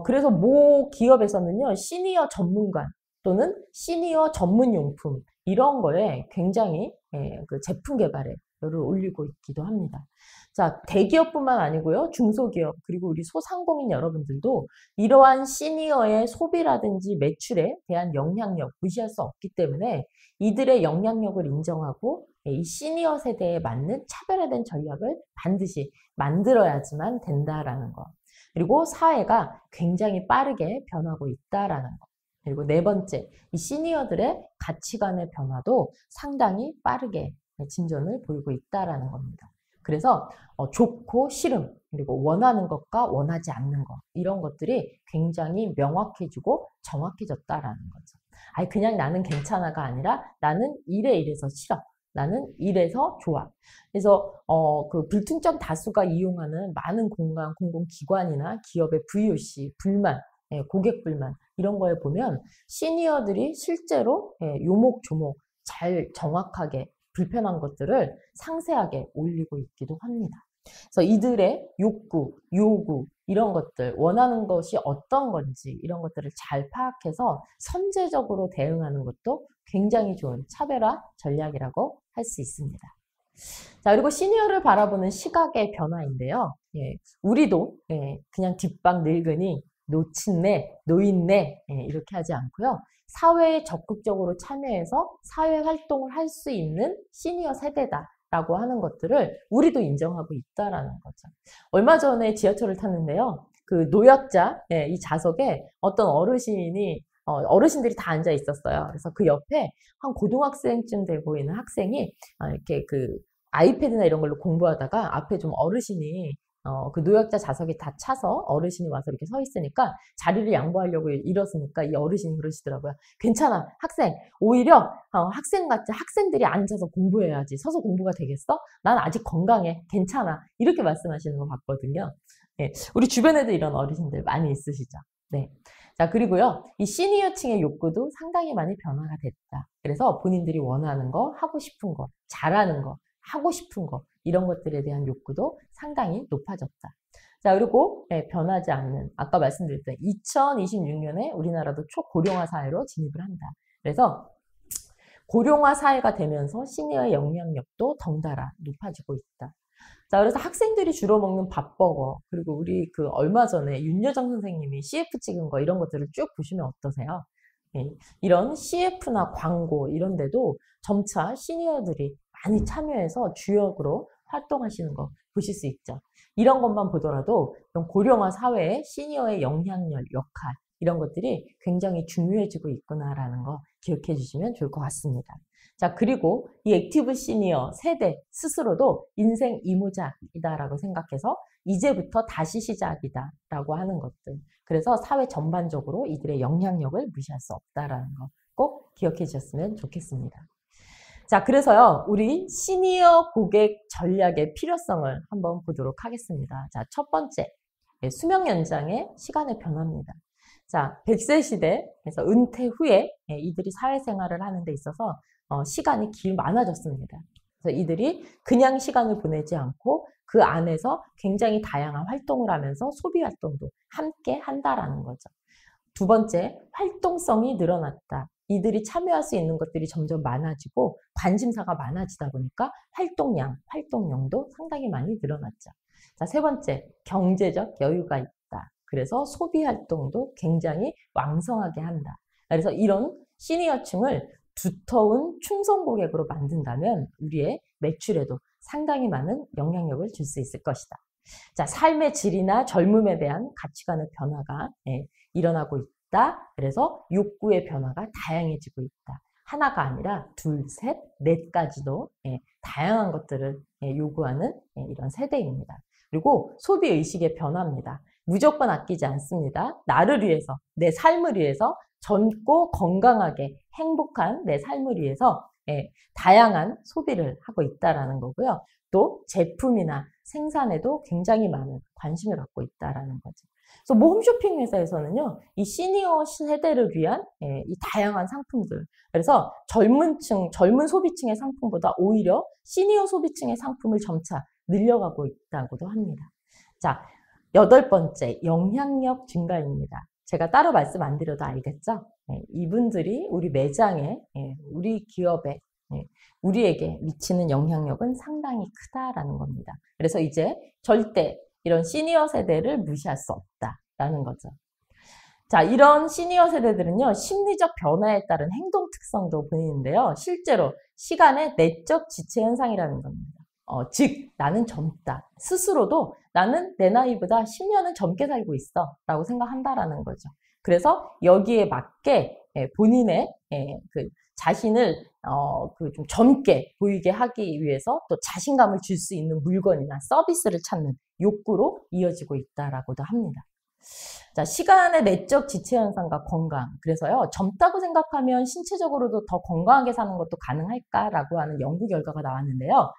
그래서 모 기업에서는요, 시니어 전문관 또는 시니어 전문용품 이런 거에 굉장히 그 제품 개발에 열을 올리고 있기도 합니다. 자, 대기업뿐만 아니고요, 중소기업 그리고 우리 소상공인 여러분들도 이러한 시니어의 소비라든지 매출에 대한 영향력 무시할 수 없기 때문에 이들의 영향력을 인정하고 이 시니어 세대에 맞는 차별화된 전략을 반드시 만들어야지만 된다라는 거. 그리고 사회가 굉장히 빠르게 변하고 있다라는 거. 그리고 네 번째, 이 시니어들의 가치관의 변화도 상당히 빠르게 진전을 보이고 있다라는 겁니다. 그래서 좋고 싫음, 그리고 원하는 것과 원하지 않는 것 이런 것들이 굉장히 명확해지고 정확해졌다라는 거죠. 아니 그냥 나는 괜찮아가 아니라 나는 이래서 싫어. 나는 이래서 좋아. 그래서 그 불특정 다수가 이용하는 많은 공공기관이나 기업의 VOC, 불만, 고객 불만 이런 거에 보면 시니어들이 실제로 요목조목 잘 정확하게 불편한 것들을 상세하게 올리고 있기도 합니다. 그래서 이들의 욕구, 요구 이런 것들, 원하는 것이 어떤 건지 이런 것들을 잘 파악해서 선제적으로 대응하는 것도 굉장히 좋은 차별화 전략이라고 할 수 있습니다. 자, 그리고 시니어를 바라보는 시각의 변화인데요. 우리도 그냥 뒷방 늙은이, 노친네, 노인네 이렇게 하지 않고요. 사회에 적극적으로 참여해서 사회 활동을 할 수 있는 시니어 세대다라고 하는 것들을 우리도 인정하고 있다라는 거죠. 얼마 전에 지하철을 탔는데요. 그 노약자, 이 좌석에 어떤 어르신들이 다 앉아 있었어요. 그래서 그 옆에 한 고등학생쯤 돼 보이는 학생이 이렇게 그 아이패드나 이런 걸로 공부하다가 앞에 좀 어르신이 그 노약자 좌석이 다 차서 어르신이 와서 이렇게 서 있으니까 자리를 양보하려고 일었으니까 이 어르신이 그러시더라고요. 괜찮아, 학생. 오히려 학생같이 학생들이 앉아서 공부해야지. 서서 공부가 되겠어? 난 아직 건강해. 괜찮아. 이렇게 말씀하시는 거 봤거든요. 네, 우리 주변에도 이런 어르신들 많이 있으시죠. 네. 자, 그리고요, 이 시니어층의 욕구도 상당히 많이 변화가 됐다. 그래서 본인들이 원하는 거, 하고 싶은 거, 잘하는 거, 하고 싶은 거, 이런 것들에 대한 욕구도 상당히 높아졌다. 자, 그리고 변하지 않는, 아까 말씀드렸던 2026년에 우리나라도 초고령화 사회로 진입을 한다. 그래서 고령화 사회가 되면서 시니어의 영향력도 덩달아 높아지고 있다. 자, 그래서 학생들이 주로 먹는 밥버거, 그리고 우리 얼마 전에 윤여정 선생님이 CF 찍은 거 이런 것들을 쭉 보시면 어떠세요? 이런 CF나 광고 이런 데도 점차 시니어들이 많이 참여해서 주역으로 활동하시는 거 보실 수 있죠. 이런 것만 보더라도 이런 고령화 사회의 시니어의 영향력, 역할 이런 것들이 굉장히 중요해지고 있구나라는 거 기억해 주시면 좋을 것 같습니다. 자, 그리고 이 액티브 시니어 세대 스스로도 인생 이무작이다라고 생각해서 이제부터 다시 시작이다라고 하는 것들. 그래서 사회 전반적으로 이들의 영향력을 무시할 수 없다라는 거 꼭 기억해 주셨으면 좋겠습니다. 자, 그래서요, 우리 시니어 고객 전략의 필요성을 한번 보도록 하겠습니다. 자, 첫 번째, 수명 연장의 시간의 변화입니다. 자, 100세 시대에서 은퇴 후에 이들이 사회생활을 하는 데 있어서 시간이 많아졌습니다. 그래서 이들이 그냥 시간을 보내지 않고 그 안에서 굉장히 다양한 활동을 하면서 소비 활동도 함께 한다라는 거죠. 두 번째, 활동성이 늘어났다. 이들이 참여할 수 있는 것들이 점점 많아지고 관심사가 많아지다 보니까 활동량, 활동량도 상당히 많이 늘어났죠. 자, 세 번째, 경제적 여유가 있다. 그래서 소비 활동도 굉장히 왕성하게 한다. 그래서 이런 시니어층을 두터운 충성 고객으로 만든다면 우리의 매출에도 상당히 많은 영향력을 줄 수 있을 것이다. 자, 삶의 질이나 젊음에 대한 가치관의 변화가 일어나고 있다. 그래서 욕구의 변화가 다양해지고 있다. 하나가 아니라 둘, 셋, 넷까지도 다양한 것들을 요구하는 이런 세대입니다. 그리고 소비 의식의 변화입니다. 무조건 아끼지 않습니다. 나를 위해서, 내 삶을 위해서 젊고 건강하게 행복한 내 삶을 위해서 다양한 소비를 하고 있다는 거고요. 또 제품이나 생산에도 굉장히 많은 관심을 갖고 있다는 거죠. 그래서 뭐 홈쇼핑 회사에서는요, 이 시니어 세대를 위한 이 다양한 상품들, 그래서 젊은 소비층의 상품보다 오히려 시니어 소비층의 상품을 점차 늘려가고 있다고도 합니다. 자, 8번째, 영향력 증가입니다. 제가 따로 말씀 안 드려도 알겠죠? 이분들이 우리 매장에, 우리 기업에, 우리에게 미치는 영향력은 상당히 크다라는 겁니다. 그래서 이제 절대 이런 시니어 세대를 무시할 수 없다라는 거죠. 자, 이런 시니어 세대들은요, 심리적 변화에 따른 행동 특성도 보이는데요. 실제로 시간의 내적 지체 현상이라는 겁니다. 즉 나는 젊다. 스스로도 나는 내 나이보다 10년은 젊게 살고 있어 라고 생각한다라는 거죠. 그래서 여기에 맞게 본인의 자신을 좀 젊게 보이게 하기 위해서 또 자신감을 줄 수 있는 물건이나 서비스를 찾는 욕구로 이어지고 있다라고도 합니다. 자, 시간의 내적 지체 현상과 건강. 그래서요, 젊다고 생각하면 신체적으로도 더 건강하게 사는 것도 가능할까라고 하는 연구 결과가 나왔는데요.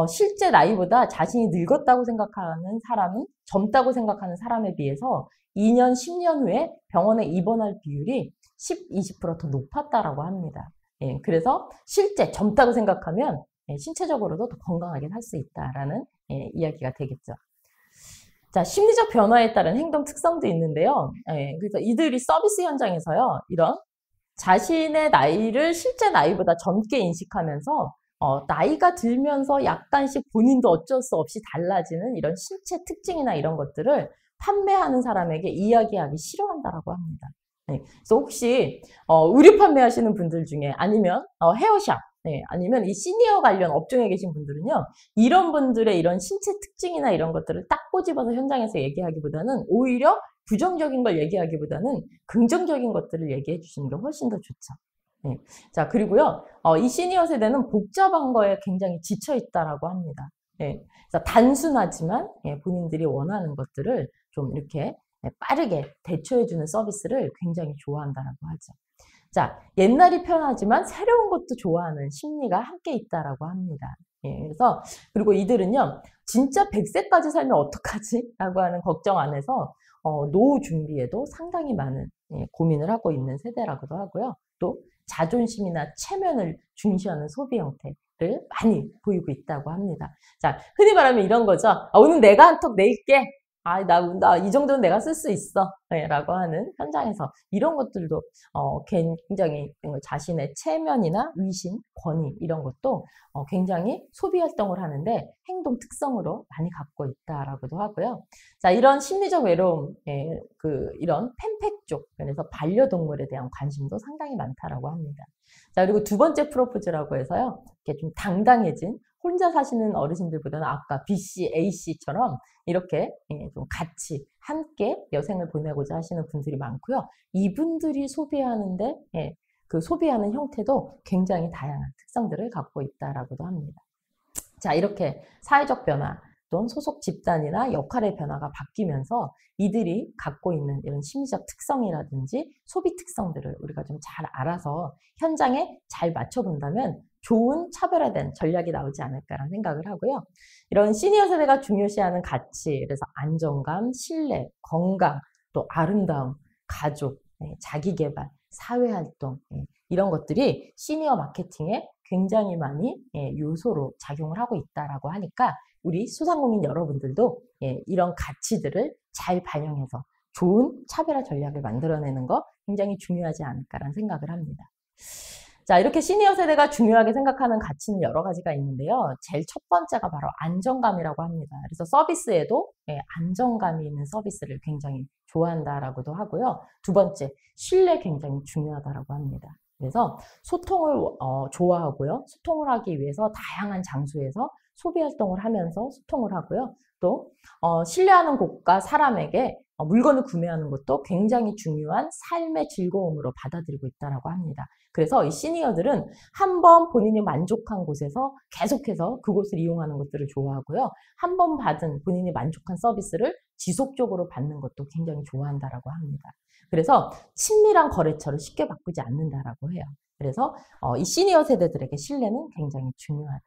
실제 나이보다 자신이 늙었다고 생각하는 사람은 젊다고 생각하는 사람에 비해서 2년, 10년 후에 병원에 입원할 비율이 10, 20% 더 높았다라고 합니다. 그래서 실제 젊다고 생각하면 신체적으로도 더 건강하게 살 수 있다라는 이야기가 되겠죠. 자, 심리적 변화에 따른 행동 특성도 있는데요. 그래서 이들이 서비스 현장에서요, 이런 자신의 나이를 실제 나이보다 젊게 인식하면서 나이가 들면서 약간씩 본인도 어쩔 수 없이 달라지는 이런 신체 특징이나 이런 것들을 판매하는 사람에게 이야기하기 싫어한다라고 합니다. 그래서 혹시 의류 판매하시는 분들 중에 아니면 헤어샵, 아니면 이 시니어 관련 업종에 계신 분들은요, 이런 분들의 이런 신체 특징이나 이런 것들을 딱 꼬집어서 현장에서 얘기하기보다는 오히려 부정적인 걸 얘기하기보다는 긍정적인 것들을 얘기해 주시는 게 훨씬 더 좋죠. 자, 그리고요, 이 시니어 세대는 복잡한 거에 굉장히 지쳐 있다라고 합니다. 예, 그래서 단순하지만 본인들이 원하는 것들을 좀 이렇게 빠르게 대처해주는 서비스를 굉장히 좋아한다라고 하죠. 자, 옛날이 편하지만 새로운 것도 좋아하는 심리가 함께 있다라고 합니다. 그래서 그리고 이들은요, 진짜 100세까지 살면 어떡하지? 라고 하는 걱정 안에서 노후 준비에도 상당히 많은 고민을 하고 있는 세대라고도 하고요. 또 자존심이나 체면을 중시하는 소비 형태를 많이 보이고 있다고 합니다. 자, 흔히 말하면 이런 거죠. 오늘 내가 한턱 낼게. 나 이 정도는 내가 쓸 수 있어. 라고 하는 현장에서 이런 것들도 굉장히 자신의 체면이나 위신, 권위 이런 것도 굉장히 소비 활동을 하는데 행동 특성으로 많이 갖고 있다라고도 하고요. 자, 이런 심리적 외로움, 이런 팬팩족, 그래서 반려동물에 대한 관심도 상당히 많다라고 합니다. 자, 그리고 두 번째 프로포즈라고 해서요. 이렇게 좀 당당해진 혼자 사시는 어르신들보다는 아까 B씨, A씨처럼 이렇게 좀 같이 함께 여생을 보내고자 하시는 분들이 많고요. 이분들이 소비하는데 그 소비하는 형태도 굉장히 다양한 특성들을 갖고 있다라고도 합니다. 자, 이렇게 사회적 변화 또는 소속 집단이나 역할의 변화가 바뀌면서 이들이 갖고 있는 이런 심리적 특성이라든지 소비 특성들을 우리가 좀 잘 알아서 현장에 잘 맞춰본다면 좋은 차별화된 전략이 나오지 않을까라는 생각을 하고요. 이런 시니어 세대가 중요시하는 가치, 그래서 안정감, 신뢰, 건강, 또 아름다움, 가족, 자기개발, 사회활동 이런 것들이 시니어 마케팅에 굉장히 많이 요소로 작용을 하고 있다라고 하니까 우리 소상공인 여러분들도 이런 가치들을 잘 반영해서 좋은 차별화 전략을 만들어내는 거 굉장히 중요하지 않을까라는 생각을 합니다. 자, 이렇게 시니어 세대가 중요하게 생각하는 가치는 여러 가지가 있는데요. 제일 첫 번째가 바로 안정감이라고 합니다. 그래서 서비스에도 안정감이 있는 서비스를 굉장히 좋아한다라고도 하고요. 두 번째, 신뢰 굉장히 중요하다라고 합니다. 그래서 소통을 좋아하고요. 소통을 하기 위해서 다양한 장소에서 소비 활동을 하면서 소통을 하고요. 또 신뢰하는 곳과 사람에게 물건을 구매하는 것도 굉장히 중요한 삶의 즐거움으로 받아들이고 있다고 합니다. 그래서 이 시니어들은 한번 본인이 만족한 곳에서 계속해서 그곳을 이용하는 것들을 좋아하고요. 한 번 받은 본인이 만족한 서비스를 지속적으로 받는 것도 굉장히 좋아한다라고 합니다. 그래서 친밀한 거래처를 쉽게 바꾸지 않는다라고 해요. 그래서 이 시니어 세대들에게 신뢰는 굉장히 중요하다.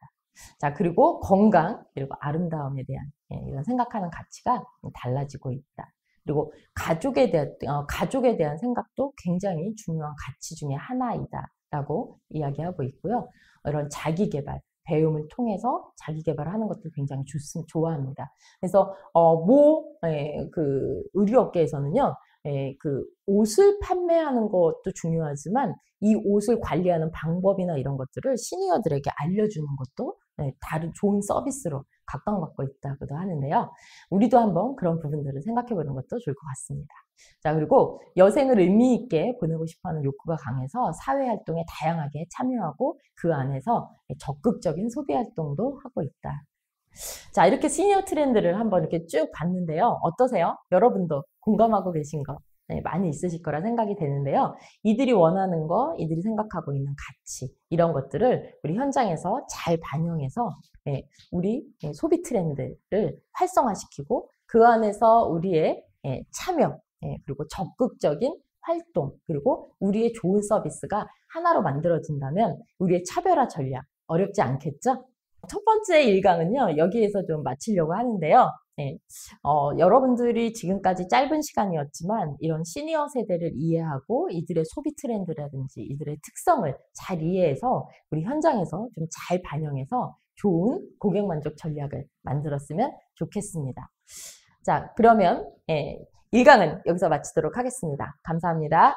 자, 그리고 건강, 그리고 아름다움에 대한 이런 생각하는 가치가 달라지고 있다. 그리고 가족에 대한 생각도 굉장히 중요한 가치 중에 하나이다라고 이야기하고 있고요. 이런 자기개발, 배움을 통해서 자기개발을 하는 것들 굉장히 좋아합니다. 그래서 그 의류업계에서는요. 그 옷을 판매하는 것도 중요하지만 이 옷을 관리하는 방법이나 이런 것들을 시니어들에게 알려주는 것도 다른 좋은 서비스로 각광받고 있다고도 하는데요. 우리도 한번 그런 부분들을 생각해 보는 것도 좋을 것 같습니다. 자, 그리고 여생을 의미 있게 보내고 싶어하는 욕구가 강해서 사회활동에 다양하게 참여하고 그 안에서 적극적인 소비활동도 하고 있다. 자, 이렇게 시니어 트렌드를 한번 이렇게 쭉 봤는데요. 어떠세요? 여러분도 공감하고 계신 거 많이 있으실 거라 생각이 되는데요. 이들이 원하는 거, 이들이 생각하고 있는 가치, 이런 것들을 우리 현장에서 잘 반영해서 우리 소비 트렌드를 활성화시키고 그 안에서 우리의 참여, 그리고 적극적인 활동, 그리고 우리의 좋은 서비스가 하나로 만들어진다면 우리의 차별화 전략 어렵지 않겠죠? 첫 번째 1강은요, 여기에서 좀 마치려고 하는데요. 여러분들이 지금까지 짧은 시간이었지만 이런 시니어 세대를 이해하고 이들의 소비 트렌드라든지 이들의 특성을 잘 이해해서 우리 현장에서 좀 잘 반영해서 좋은 고객 만족 전략을 만들었으면 좋겠습니다. 자, 그러면 1강은 여기서 마치도록 하겠습니다. 감사합니다.